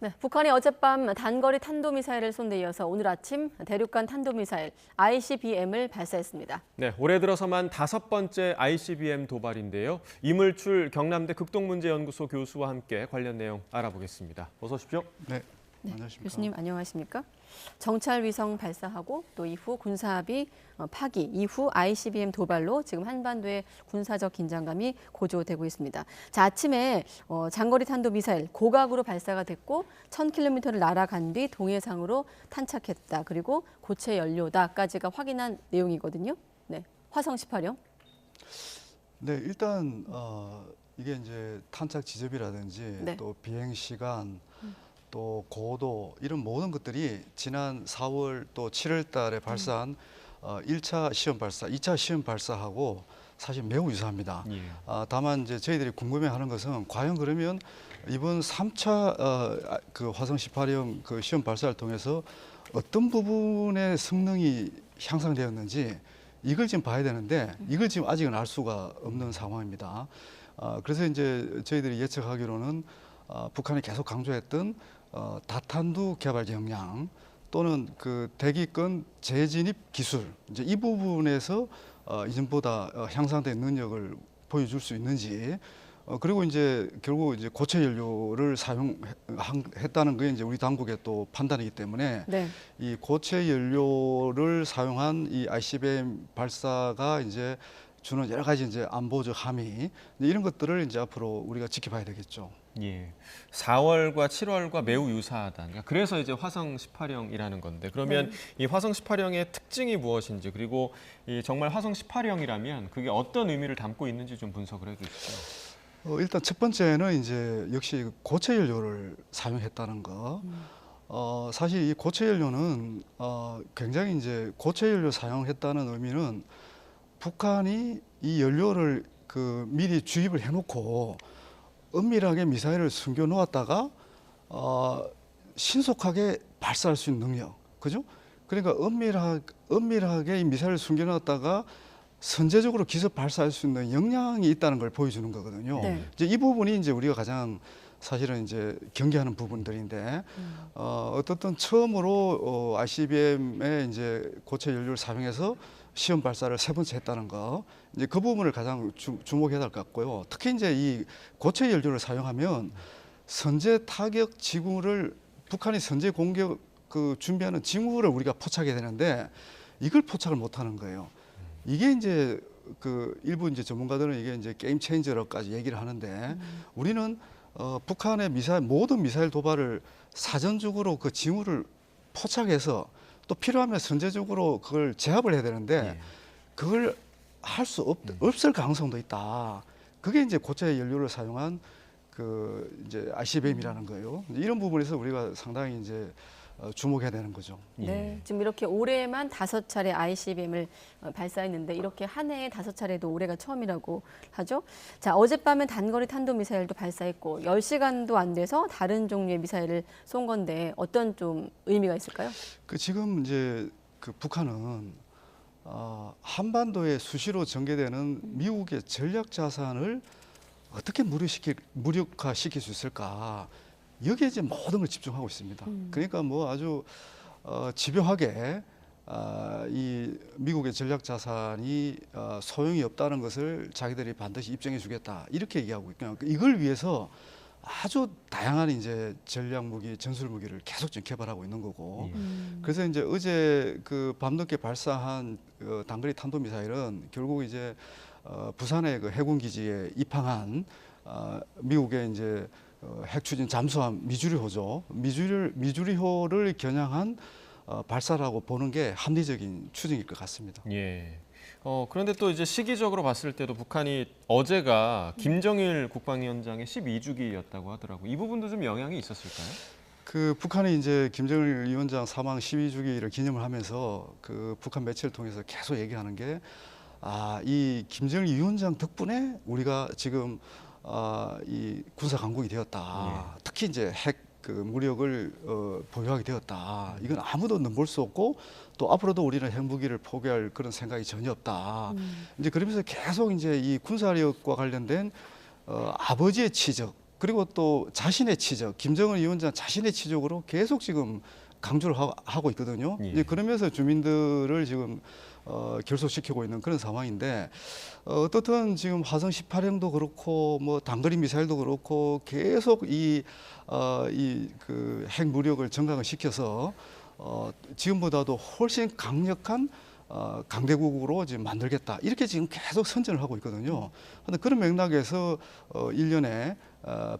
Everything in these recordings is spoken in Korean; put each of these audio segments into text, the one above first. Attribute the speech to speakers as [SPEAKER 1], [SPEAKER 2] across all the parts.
[SPEAKER 1] 네, 북한이 어젯밤 단거리 탄도미사일을 쏜 데 이어서 오늘 아침 대륙간 탄도미사일 ICBM을 발사했습니다.
[SPEAKER 2] 네, 올해 들어서만 5번째 ICBM 도발인데요. 이물출 경남대 극동문제연구소 교수와 함께 관련 내용 알아보겠습니다. 어서 오십시오.
[SPEAKER 3] 네,
[SPEAKER 1] 네,
[SPEAKER 3] 안녕하십니까.
[SPEAKER 1] 교수님 안녕하십니까? 정찰 위성 발사하고 또 이후 군사합의 파기 이후 ICBM 도발로 지금 한반도의 군사적 긴장감이 고조되고 있습니다. 자, 아침에 장거리 탄도 미사일 고각으로 발사가 됐고 1000km를 날아간 뒤 동해상으로 탄착했다. 그리고 고체 연료다까지가 확인한 내용이거든요. 네, 화성 18형.
[SPEAKER 3] 네, 일단 이게 이제 탄착 지점이라든지
[SPEAKER 1] 네.
[SPEAKER 3] 또 비행 시간 또 고도 이런 모든 것들이 지난 4월 또 7월 달에 발사한 1차 시험 발사, 2차 시험 발사하고 사실 매우 유사합니다.
[SPEAKER 2] 예.
[SPEAKER 3] 다만 이제 저희들이 궁금해하는 것은 과연 그러면 이번 3차 그 화성 18형 그 시험 발사를 통해서 어떤 부분의 성능이 향상되었는지 이걸 지금 봐야 되는데 이걸 지금 아직은 알 수가 없는 상황입니다. 그래서 이제 저희들이 예측하기로는 북한이 계속 강조했던 다탄두 개발 역량 또는 그 대기권 재진입 기술 이제 이 부분에서 이전보다 향상된 능력을 보여줄 수 있는지 그리고 이제 결국 이제 고체 연료를 사용했다는 게 이제 우리 당국의 또 판단이기 때문에
[SPEAKER 1] 네.
[SPEAKER 3] 이 고체 연료를 사용한 이 ICBM 발사가 이제 주는 여러 가지 이제 안보적 함의 이런 것들을 이제 앞으로 우리가 지켜봐야 되겠죠.
[SPEAKER 2] 예. 4월과 7월과 매우 유사하다. 그러니까 그래서 이제 화성 18형이라는 건데 그러면 이 화성 18형의 특징이 무엇인지 그리고 이 정말 화성 18형이라면 그게 어떤 의미를 담고 있는지 좀 분석을 해주시죠.
[SPEAKER 3] 일단 첫 번째는 이제 역시 고체 연료를 사용했다는 거. 사실 이 고체 연료는 굉장히 이제 고체 연료 사용했다는 의미는 북한이 이 연료를 그 미리 주입을 해놓고 은밀하게 미사일을 숨겨 놓았다가 신속하게 발사할 수 있는 능력, 그죠? 그러니까 은밀하게 이 미사일을 숨겨 놓았다가 선제적으로 기습 발사할 수 있는 역량이 있다는 걸 보여주는 거거든요.
[SPEAKER 1] 네.
[SPEAKER 3] 이제 이 부분이 이제 우리가 가장 사실은 이제 경계하는 부분들인데 어떻든 처음으로 ICBM에 이제 고체 연료를 사용해서 시험 발사를 3번째 했다는 거 이제 그 부분을 가장 주목해야 될 것 같고요. 특히 이제 이 고체 연료를 사용하면 선제 타격 징후를 북한이 선제 공격 그 준비하는 징후를 우리가 포착해야 되는데 이걸 포착을 못하는 거예요. 이게 이제 그 일부 이제 전문가들은 이게 이제 게임 체인저로까지 얘기를 하는데 우리는 북한의 모든 미사일 도발을 사전적으로 그 징후를 포착해서 또 필요하면 선제적으로 그걸 제압을 해야 되는데 그걸 할 수 없을 가능성도 있다. 그게 이제 고체 연료를 사용한 그 이제 ICBM이라는 거예요. 이런 부분에서 우리가 상당히 이제 주목해야 되는 거죠.
[SPEAKER 1] 네, 지금 이렇게 올해만 5차례 ICBM을 발사했는데 이렇게 한 해에 5차례도 올해가 처음이라고 하죠. 자, 어젯밤엔 단거리 탄도미사일도 발사했고 10시간도 안 돼서 다른 종류의 미사일을 쏜 건데 어떤 좀 의미가 있을까요?
[SPEAKER 3] 그 지금 이제 그 북한은 한반도에 수시로 전개되는 미국의 전략 자산을 어떻게 무력화시킬 수 있을까? 여기에 이제 모든 걸 집중하고 있습니다. 그러니까 뭐 아주 집요하게 이 미국의 전략 자산이 소용이 없다는 것을 자기들이 반드시 입증해 주겠다 이렇게 얘기하고 있고요. 이걸 위해서 아주 다양한 이제 전략 무기, 전술 무기를 계속 지금 개발하고 있는 거고. 그래서 이제 어제 그 밤늦게 발사한 단거리 탄도 미사일은 결국 이제 부산의 그 해군 기지에 입항한 미국의 이제 핵 추진 잠수함 미주리호죠. 미주리호를 겨냥한 발사라고 보는 게 합리적인 추정일 것 같습니다.
[SPEAKER 2] 예. 그런데 또 이제 시기적으로 봤을 때도 북한이 어제가 김정일 국방위원장의 12주기였다고 하더라고요. 이 부분도 좀 영향이 있었을까요?
[SPEAKER 3] 그 북한이 이제 김정일 위원장 사망 12주기를 기념을 하면서 그 북한 매체를 통해서 계속 얘기하는 게 이 김정일 위원장 덕분에 우리가 지금 이 군사 강국이 되었다. 특히 이제 핵 그 무력을 보유하게 되었다. 이건 아무도 넘볼 수 없고 또 앞으로도 우리는 핵무기를 포기할 그런 생각이 전혀 없다. 이제 그러면서 계속 이제 이 군사력과 관련된 아버지의 치적 그리고 또 자신의 치적, 김정은 위원장 자신의 치적으로 계속 지금 강조를 하고 있거든요.
[SPEAKER 2] 예.
[SPEAKER 3] 이제 그러면서 주민들을 지금 결속시키고 있는 그런 상황인데 어떻든 지금 화성 18형도 그렇고 뭐 단거리 미사일도 그렇고 계속 이 그 핵 무력을 정강을 시켜서 지금보다도 훨씬 강력한 강대국으로 지금 만들겠다 이렇게 지금 계속 선전을 하고 있거든요. 그런데 그런 맥락에서 일련의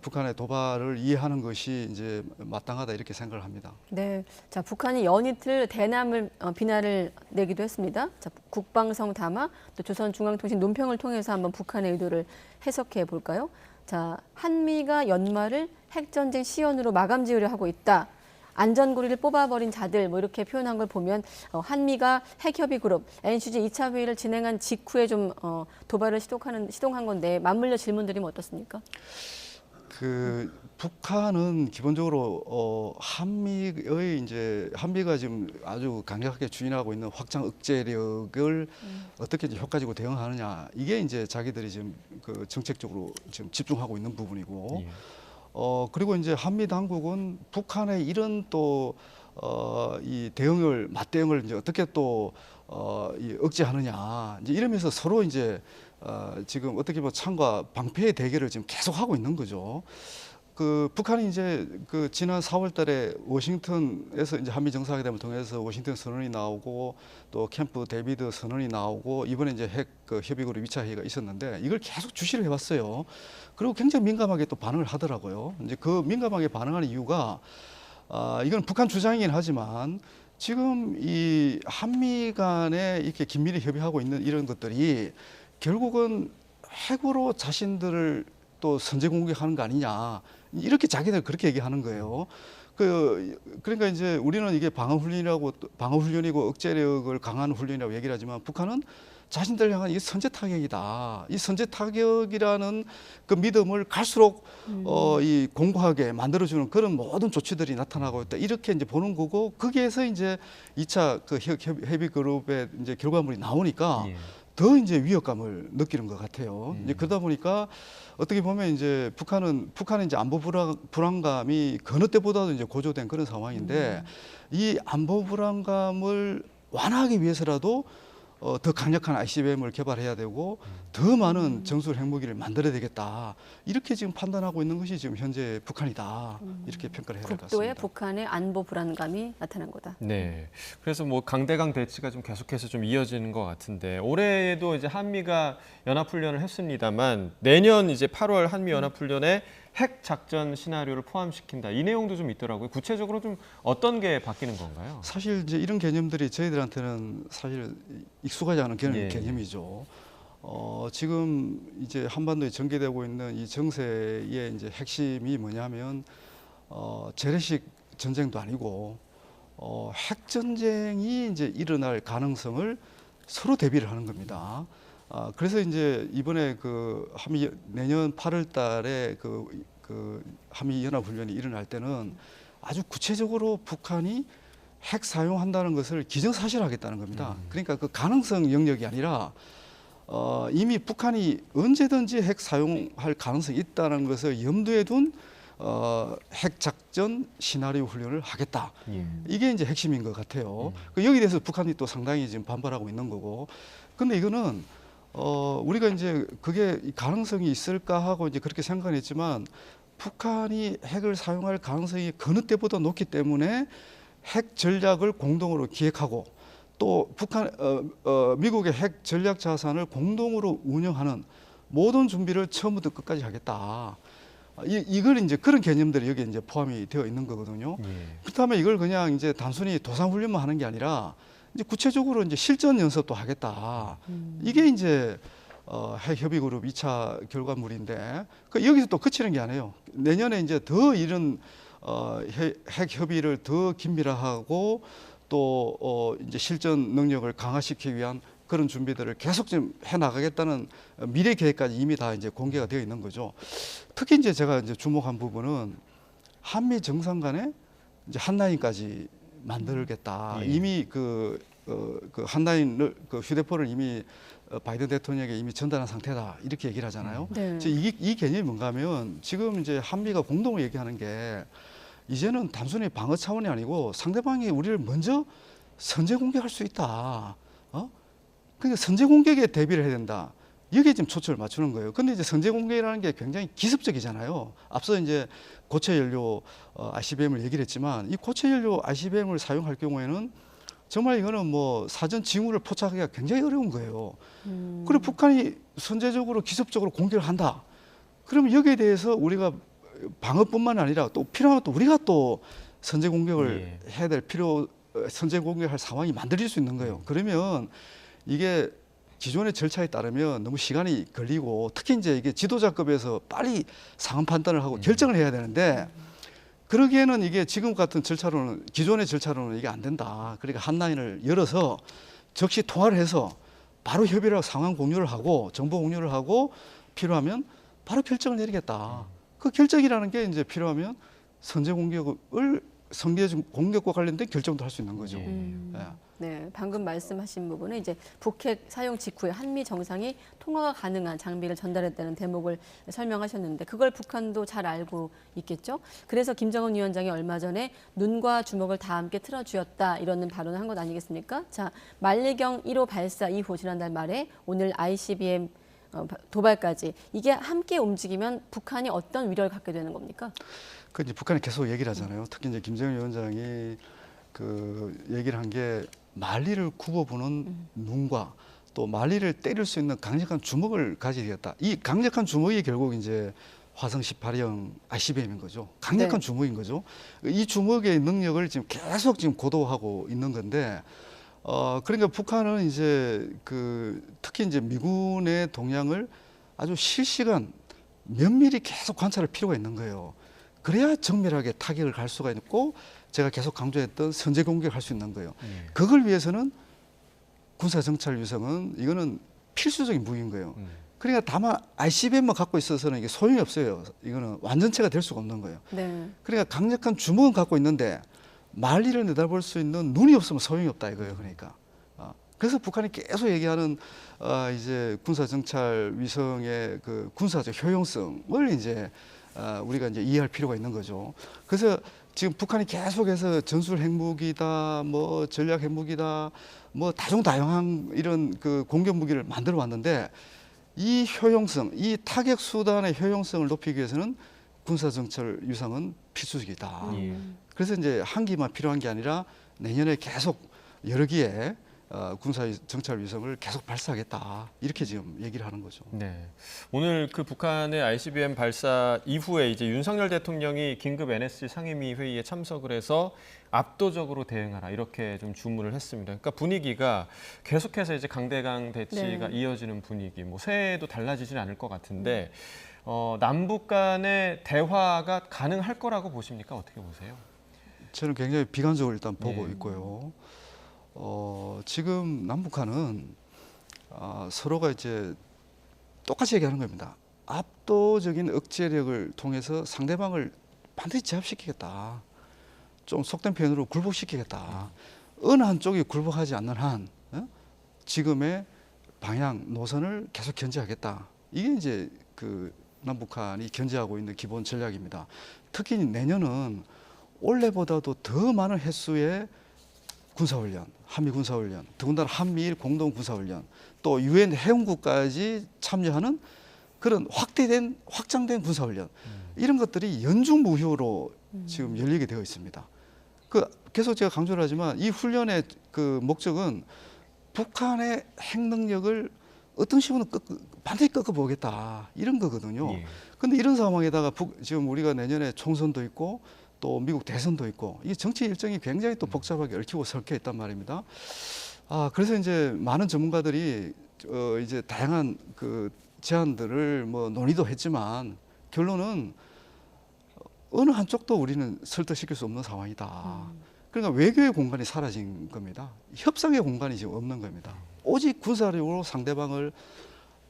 [SPEAKER 3] 북한의 도발을 이해하는 것이 이제 마땅하다 이렇게 생각을 합니다.
[SPEAKER 1] 네, 자 북한이 연이틀 대남을 비난을 내기도 했습니다. 자 국방성 담화 또 조선중앙통신 논평을 통해서 한번 북한의 의도를 해석해 볼까요? 자 한미가 연말을 핵전쟁 시연으로 마감 지으려 하고 있다. 안전고리를 뽑아버린 자들 뭐 이렇게 표현한 걸 보면 한미가 핵협의 그룹 NCG 2차 회의를 진행한 직후에 좀 도발을 시도한 건데 맞물려 질문드리면 어떻습니까?
[SPEAKER 3] 그 북한은 기본적으로 한미의 이제 한미가 지금 아주 강력하게 추진하고 있는 확장 억제력을 어떻게 이제 효과적으로 대응하느냐 이게 이제 자기들이 지금 그 정책적으로 지금 집중하고 있는 부분이고
[SPEAKER 2] 예.
[SPEAKER 3] 그리고 이제 한미 당국은 북한의 이런 또 이 대응을 맞대응을 이제 어떻게 또 이 억제하느냐 이제 이러면서 서로 이제 지금 어떻게 보면 창과 방패의 대결을 지금 계속 하고 있는 거죠. 그 북한이 이제 그 지난 4월달에 워싱턴에서 이제 한미 정상회담을 통해서 워싱턴 선언이 나오고 또 캠프 데이비드 선언이 나오고 이번에 이제 핵 그 협의그룹 2차 회의가 있었는데 이걸 계속 주시를 해왔어요. 그리고 굉장히 민감하게 또 반응을 하더라고요. 이제 그 민감하게 반응하는 이유가 이건 북한 주장이긴 하지만 지금 이 한미 간에 이렇게 긴밀히 협의하고 있는 이런 것들이 결국은 핵으로 자신들을 또 선제 공격하는 거 아니냐 이렇게 자기들 그렇게 얘기하는 거예요. 그러니까 이제 우리는 이게 방어훈련이고 억제력을 강화하는 훈련이라고 얘기를 하지만 북한은 자신들 향한 이 선제 타격이다. 이 선제 타격이라는 그 믿음을 갈수록 이 공고하게 만들어주는 그런 모든 조치들이 나타나고 있다. 이렇게 이제 보는 거고 거기에서 이제 2차 그 협의 그룹의 이제 결과물이 나오니까
[SPEAKER 2] 예.
[SPEAKER 3] 더 이제 위협감을 느끼는 것 같아요. 이제 그러다 보니까 어떻게 보면 이제 북한은 이제 안보 불안감이 어느 때보다도 이제 고조된 그런 상황인데 이 안보 불안감을 완화하기 위해서라도 더 강력한 ICBM을 개발해야 되고 더 많은 정술 핵무기를 만들어야 되겠다. 이렇게 지금 판단하고 있는 것이 지금 현재 북한이다. 이렇게 평가를 해야 될 것
[SPEAKER 1] 국도의
[SPEAKER 3] 같습니다.
[SPEAKER 1] 북한의 안보 불안감이 나타난 거다.
[SPEAKER 2] 네. 그래서 뭐 강대강 대치가 좀 계속해서 좀 이어지는 것 같은데 올해에도 이제 한미가 연합훈련을 했습니다만 내년 이제 8월 한미 연합훈련에 핵 작전 시나리오를 포함시킨다. 이 내용도 좀 있더라고요. 구체적으로 좀 어떤 게 바뀌는 건가요?
[SPEAKER 3] 사실 이제 이런 개념들이 저희들한테는 사실 익숙하지 않은
[SPEAKER 2] 예.
[SPEAKER 3] 개념이죠. 지금 이제 한반도에 전개되고 있는 이 정세의 이제 핵심이 뭐냐면 재래식 전쟁도 아니고 핵 전쟁이 이제 일어날 가능성을 서로 대비를 하는 겁니다. 그래서 이제 이번에 그 한미 내년 8월달에 그 한미 연합 훈련이 일어날 때는 아주 구체적으로 북한이 핵 사용한다는 것을 기정사실화하겠다는 겁니다. 그러니까 그 가능성 영역이 아니라 이미 북한이 언제든지 핵 사용할 가능성이 있다는 것을 염두에 둔 핵 작전 시나리오 훈련을 하겠다.
[SPEAKER 2] 예.
[SPEAKER 3] 이게 이제 핵심인 것 같아요. 여기에 대해서 북한이 또 상당히 지금 반발하고 있는 거고. 근데 이거는 우리가 이제 그게 가능성이 있을까 하고 이제 그렇게 생각을 했지만 북한이 핵을 사용할 가능성이 어느 때보다 높기 때문에 핵 전략을 공동으로 기획하고 또 미국의 핵 전략 자산을 공동으로 운영하는 모든 준비를 처음부터 끝까지 하겠다. 이걸 이제 그런 개념들이 여기에 이제 포함이 되어 있는 거거든요.
[SPEAKER 2] 예.
[SPEAKER 3] 그렇다면 이걸 그냥 이제 단순히 도상 훈련만 하는 게 아니라 이제 구체적으로 이제 실전 연습도 하겠다. 이게 이제 핵 협의 그룹 2차 결과물인데 여기서 또 그치는 게 아니에요. 내년에 이제 더 이런 핵 협의를 더 긴밀화하고 또 이제 실전 능력을 강화시키기 위한 그런 준비들을 계속 좀 해나가겠다는 미래 계획까지 이미 다 이제 공개가 되어 있는 거죠. 특히 이제 제가 이제 주목한 부분은 한미 정상 간에 이제 한 라인까지 만들겠다.
[SPEAKER 2] 예.
[SPEAKER 3] 이미 그 그 한라인을 그 휴대폰을 이미 바이든 대통령에게 이미 전달한 상태다 이렇게 얘기를 하잖아요.
[SPEAKER 1] 네.
[SPEAKER 3] 이 개념이 뭔가 하면 지금 이제 한미가 공동으로 얘기하는 게 이제는 단순히 방어 차원이 아니고 상대방이 우리를 먼저 선제 공격할 수 있다. 그러니까 선제 공격에 대비를 해야 된다. 여기에 지금 초점을 맞추는 거예요. 근데 이제 선제 공격이라는 게 굉장히 기습적이잖아요. 앞서 이제 고체 연료 ICBM을 얘기를 했지만 이 고체 연료 ICBM을 사용할 경우에는 정말 이거는 뭐 사전 징후를 포착하기가 굉장히 어려운 거예요. 그리고 북한이 선제적으로 기습적으로 공격을 한다. 그러면 여기에 대해서 우리가 방어뿐만 아니라 또 필요하면 또 우리가 또 선제 공격을 해야 될 선제 공격할 상황이 만들어질 수 있는 거예요. 그러면 이게 기존의 절차에 따르면 너무 시간이 걸리고 특히 이제 이게 지도자급에서 빨리 상황 판단을 하고 결정을 해야 되는데 그러기에는 이게 지금 같은 절차로는 기존의 절차로는 이게 안 된다. 그러니까 한라인을 열어서 즉시 통화를 해서 바로 협의를 하고 상황 공유를 하고 정보 공유를 하고 필요하면 바로 결정을 내리겠다. 그 결정이라는 게 이제 필요하면 선제 공격과 관련된 결정도 할 수 있는 거죠.
[SPEAKER 1] 네, 방금 말씀하신 부분은 이제 북핵 사용 직후에 한미 정상이 통화가 가능한 장비를 전달했다는 대목을 설명하셨는데 그걸 북한도 잘 알고 있겠죠. 그래서 김정은 위원장이 얼마 전에 눈과 주먹을 다 함께 틀어쥐었다 이러는 발언을 한 것 아니겠습니까? 자, 만리경 1호 발사 이후 지난달 말에 오늘 ICBM 도발까지 이게 함께 움직이면 북한이 어떤 위력을 갖게 되는 겁니까?
[SPEAKER 3] 그 이제 북한이 계속 얘기를 하잖아요. 특히 이제 김정은 위원장이 그 얘기를 한 게 만리를 굽어보는 눈과 또 만리를 때릴 수 있는 강력한 주먹을 가지겠다. 이 강력한 주먹이 결국 이제 화성 18형 ICBM인 거죠. 강력한
[SPEAKER 1] 네.
[SPEAKER 3] 주먹인 거죠. 이 주먹의 능력을 지금 계속 지금 고도화하고 있는 건데, 그러니까 북한은 이제 그 특히 이제 미군의 동향을 아주 실시간 면밀히 계속 관찰할 필요가 있는 거예요. 그래야 정밀하게 타격을 갈 수가 있고 제가 계속 강조했던 선제 공격을 할 수 있는 거예요. 그걸 위해서는 군사 정찰 위성은 이거는 필수적인 무기인 거예요. 그러니까 다만 ICBM만 갖고 있어서는 이게 소용이 없어요. 이거는 완전체가 될 수가 없는 거예요.
[SPEAKER 1] 네.
[SPEAKER 3] 그러니까 강력한 주먹은 갖고 있는데 만리를 내다볼 수 있는 눈이 없으면 소용이 없다 이거예요. 그러니까 그래서 북한이 계속 얘기하는 이제 군사 정찰 위성의 그 군사적 효용성을 이제 우리가 이제 이해할 필요가 있는 거죠. 그래서 지금 북한이 계속해서 전술 핵무기다, 뭐 전략 핵무기다, 뭐 다종다양한 이런 그 공격 무기를 만들어 왔는데 이 효용성, 이 타격 수단의 효용성을 높이기 위해서는 군사 정찰 위성은 필수적이다. 그래서 이제 한 기만 필요한 게 아니라 내년에 계속 여러 기의 군사 정찰 위성을 계속 발사하겠다 이렇게 지금 얘기를 하는 거죠.
[SPEAKER 2] 네, 오늘 그 북한의 ICBM 발사 이후에 이제 윤석열 대통령이 긴급 NSC 상임위 회의에 참석을 해서 압도적으로 대응하라 이렇게 좀 주문을 했습니다. 그러니까 분위기가 계속해서 이제 강대강 대치가 이어지는 분위기, 뭐 새해에도 달라지지는 않을 것 같은데 남북 간의 대화가 가능할 거라고 보십니까? 어떻게 보세요?
[SPEAKER 3] 저는 굉장히 비관적으로 일단 보고 있고요. 지금 남북한은 서로가 이제 똑같이 얘기하는 겁니다. 압도적인 억제력을 통해서 상대방을 반드시 제압시키겠다. 좀 속된 표현으로 굴복시키겠다. 어느 한쪽이 굴복하지 않는 한 지금의 방향, 노선을 계속 견제하겠다. 이게 이제 그 남북한이 견제하고 있는 기본 전략입니다. 특히 내년은 올해보다도 더 많은 횟수의 군사훈련, 한미 군사훈련, 더군다나 한미일 공동 군사훈련, 또 유엔 회원국까지 참여하는 그런 확장된 군사훈련 이런 것들이 연중무휴로 지금 열리게 되어 있습니다. 계속 제가 강조를 하지만 이 훈련의 그 목적은 북한의 핵 능력을 어떤 식으로 반드시 꺾어보겠다 이런 거거든요. 그런데 이런 상황에다가 지금 우리가 내년에 총선도 있고 또 미국 대선도 있고 이 정치 일정이 굉장히 또 복잡하게 얽히고 설켜 있단 말입니다. 그래서 이제 많은 전문가들이 이제 다양한 그 제안들을 뭐 논의도 했지만 결론은 어느 한쪽도 우리는 설득시킬 수 없는 상황이다. 그러니까 외교의 공간이 사라진 겁니다. 협상의 공간이 지금 없는 겁니다. 오직 군사력으로 상대방을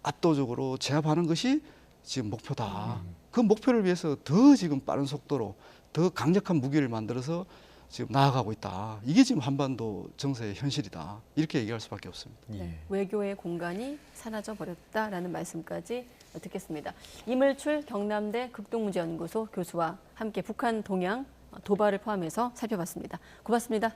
[SPEAKER 3] 압도적으로 제압하는 것이 지금 목표다. 그 목표를 위해서 더 지금 빠른 속도로 더 강력한 무기를 만들어서 지금 나아가고 있다. 이게 지금 한반도 정세의 현실이다. 이렇게 얘기할 수밖에 없습니다.
[SPEAKER 2] 예.
[SPEAKER 1] 네, 외교의 공간이 사라져 버렸다라는 말씀까지 듣겠습니다. 이물출 경남대 극동문제연구소 교수와 함께 북한 동향 도발을 포함해서 살펴봤습니다. 고맙습니다.